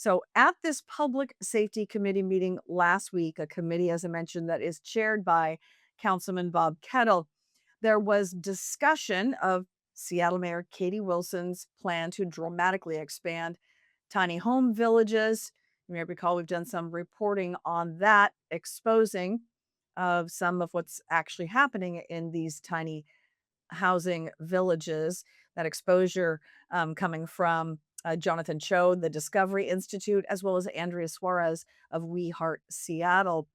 So, at this public safety committee meeting last week, a committee, as I mentioned, that is chaired by Councilman Bob Kettle, there was discussion of Seattle Mayor Katie Wilson's plan to dramatically expand tiny home villages. You may recall we've done some reporting on that, exposing of some of what's actually happening in these tiny housing villages. That exposure coming from Jonathan Cho, the Discovery Institute, as well as Andrea Suarez of We Heart Seattle.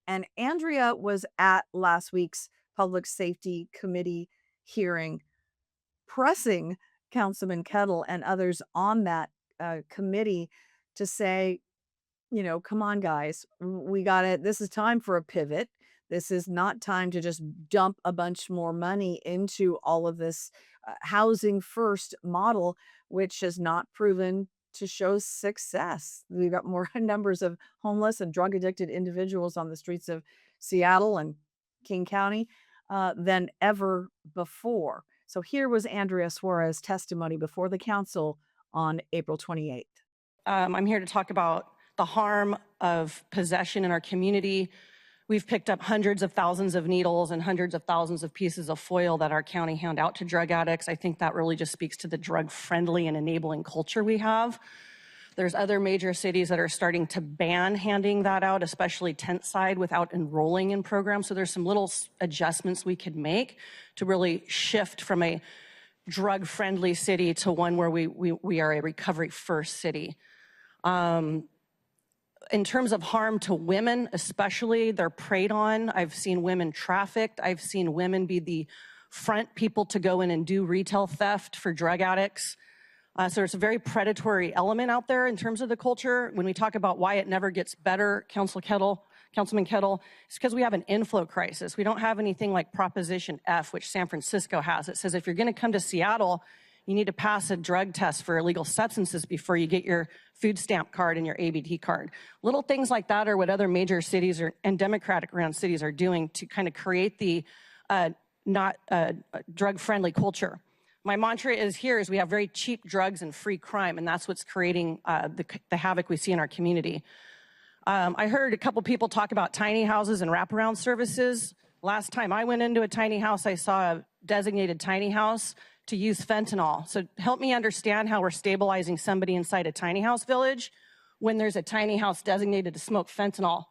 And Andrea was at last week's Public Safety Committee hearing, pressing Councilman Kettle and others on that committee to say, come on, guys, we got it. This is time for a pivot. This is not time to just dump a bunch more money into all of this housing first model, which has not proven to show success. We've got more numbers of homeless and drug addicted individuals on the streets of Seattle and King County than ever before. So here was Andrea Suarez's testimony before the council on April 28th. I'm here to talk about the harm of possession in our community. We've picked up hundreds of thousands of needles and hundreds of thousands of pieces of foil that our county hand out to drug addicts. I think that really just speaks to the drug-friendly and enabling culture we have. There's other major cities that are starting to ban handing that out, especially tent side, without enrolling in programs. So there's some little adjustments we could make to really shift from a drug-friendly city to one where we are a recovery-first city. In terms of harm to women, especially, they're preyed on. I've seen women trafficked. I've seen women be the front people to go in and do retail theft for drug addicts. So it's a very predatory element out there in terms of the culture. When we talk about why it never gets better, Councilman Kettle, it's because we have an inflow crisis. We don't have anything like Proposition F, which San Francisco has. It says if you're going to come to Seattle, you need to pass a drug test for illegal substances before you get your food stamp card and your ABT card. Little things like that are what other major cities and Democratic run cities are doing to kind of create the not drug-friendly culture. My mantra is we have very cheap drugs and free crime, and that's what's creating the havoc we see in our community. I heard a couple people talk about tiny houses and wraparound services. Last time I went into a tiny house, I saw a designated tiny house to use fentanyl. So help me understand how we're stabilizing somebody inside a tiny house village when there's a tiny house designated to smoke fentanyl.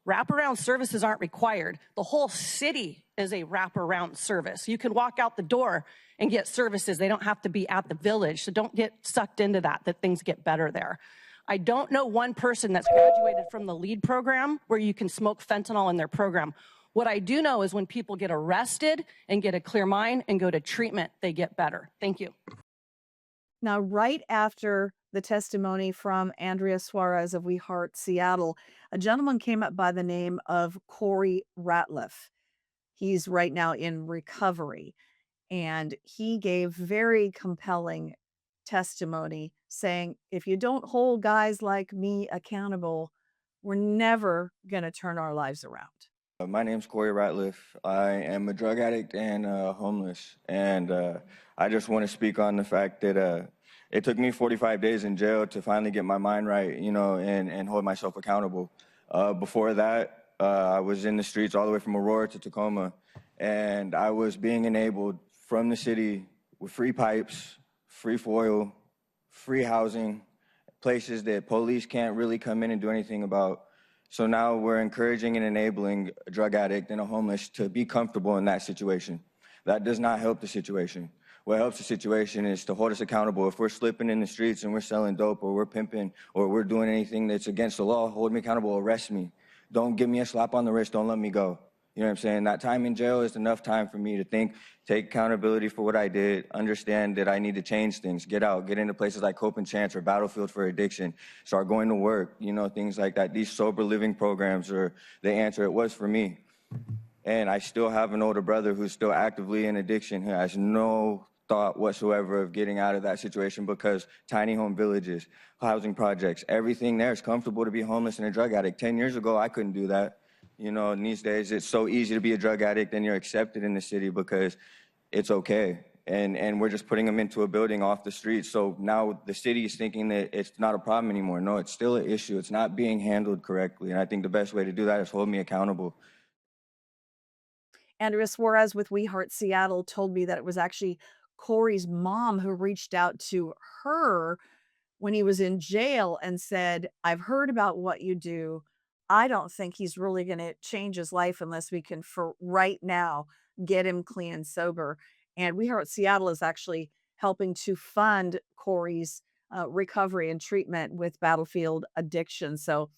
Wraparound services aren't required. The whole city is a wraparound service. You can walk out the door and get services. They don't have to be at the village. So don't get sucked into that things get better there. I don't know one person that's graduated from the LEAD program where you can smoke fentanyl in their program. What I do know is when people get arrested and get a clear mind and go to treatment, they get better. Thank you. Now, right after the testimony from Andrea Suarez of We Heart Seattle, a gentleman came up by the name of Corey Ratliff. He's right now in recovery, and he gave very compelling testimony saying, if you don't hold guys like me accountable, we're never going to turn our lives around. My name's Corey Ratliff. I am a drug addict and homeless, and I just want to speak on the fact that it took me 45 days in jail to finally get my mind right, and hold myself accountable. Before that, I was in the streets all the way from Aurora to Tacoma, and I was being enabled from the city with free pipes, free foil, free housing, places that police can't really come in and do anything about. So now we're encouraging and enabling a drug addict and a homeless to be comfortable in that situation. That does not help the situation. What helps the situation is to hold us accountable. If we're slipping in the streets and we're selling dope or we're pimping or we're doing anything that's against the law, hold me accountable, arrest me. Don't give me a slap on the wrist, don't let me go. You know what I'm saying? That time in jail is enough time for me to think, take accountability for what I did, understand that I need to change things, get out, get into places like Hope and Chance or Battlefield for Addiction, start going to work, things like that. These sober living programs are the answer. It was for me. And I still have an older brother who's still actively in addiction, who has no thought whatsoever of getting out of that situation because tiny home villages, housing projects, everything there is comfortable to be homeless and a drug addict. 10 years ago, I couldn't do that. And these days it's so easy to be a drug addict and you're accepted in the city because it's okay. and we're just putting them into a building off the street. So now the city is thinking that it's not a problem anymore. No, it's still an issue. It's not being handled correctly. And I think the best way to do that is hold me accountable. Andrea Suarez with We Heart Seattle told me that it was actually Corey's mom who reached out to her when he was in jail and said, "I've heard about what you do. I don't think he's really going to change his life unless we can, for right now, get him clean and sober." And We Heart Seattle is actually helping to fund Corey's recovery and treatment with battlefield addiction. So,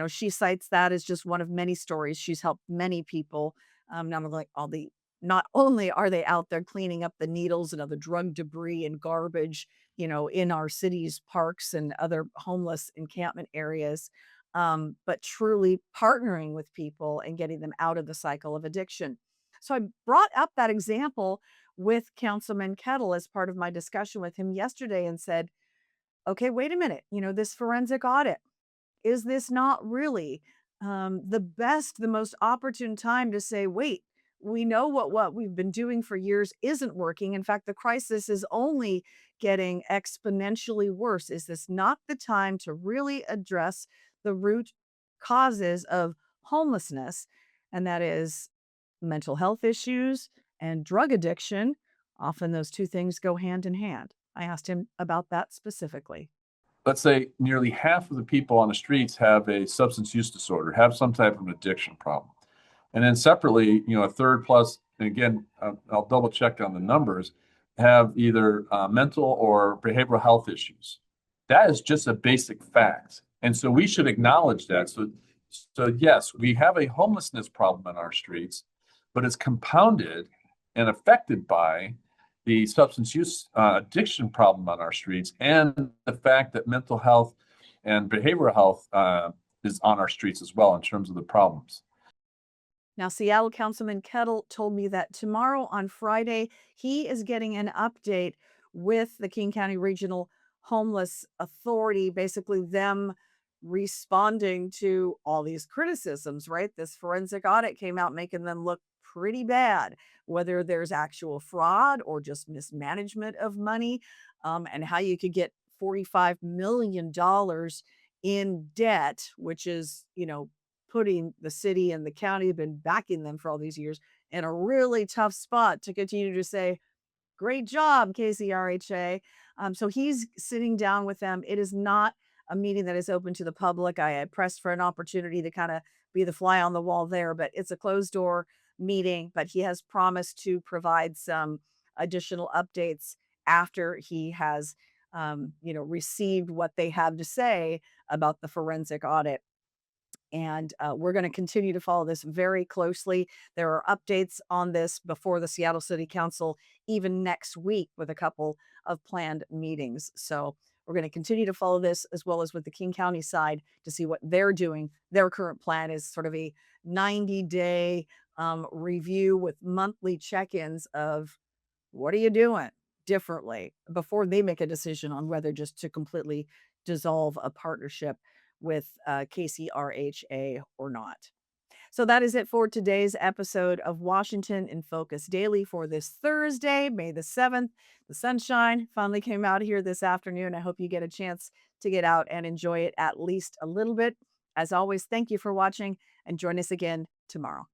she cites that as just one of many stories. She's helped many people. Not only are they out there cleaning up the needles and other drug debris and garbage, in our cities, parks, and other homeless encampment areas, but truly partnering with people and getting them out of the cycle of addiction. So I brought up that example with Councilman Kettle as part of my discussion with him yesterday and said, okay, wait a minute, this forensic audit, is this not really the most opportune time to say, wait, we know what we've been doing for years isn't working. In fact, the crisis is only getting exponentially worse. Is this not the time to really address the root causes of homelessness? And that is mental health issues and drug addiction. Often those two things go hand in hand. I asked him about that specifically. Let's say nearly half of the people on the streets have a substance use disorder, have some type of an addiction problem. And then separately, a third plus, and again, I'll double check on the numbers, have either mental or behavioral health issues. That is just a basic fact. And so we should acknowledge that. So yes, we have a homelessness problem in our streets, but it's compounded and affected by the substance use addiction problem on our streets and the fact that mental health and behavioral health is on our streets as well in terms of the problems. Now, Seattle Councilman Kettle told me that tomorrow on Friday, he is getting an update with the King County Regional Homeless Authority, basically them responding to all these criticisms, right? This forensic audit came out making them look pretty bad, whether there's actual fraud or just mismanagement of money, and how you could get $45 million in debt, which is, putting the city and the county have been backing them for all these years in a really tough spot to continue to say, great job, KCRHA. So he's sitting down with them. It is not a meeting that is open to the public. I pressed for an opportunity to kind of be the fly on the wall there, but it's a closed door meeting. But he has promised to provide some additional updates after he has, received what they have to say about the forensic audit. And we're going to continue to follow this very closely. There are updates on this before the Seattle City Council, even next week, with a couple of planned meetings. So we're going to continue to follow this as well as with the King County side to see what they're doing. Their current plan is sort of a 90-day review with monthly check ins of what are you doing differently before they make a decision on whether just to completely dissolve a partnership with KCRHA or not. So that is it for today's episode of Washington in Focus Daily for this Thursday, May the 7th. The sunshine finally came out here this afternoon. I hope you get a chance to get out and enjoy it at least a little bit. As always, thank you for watching and join us again tomorrow.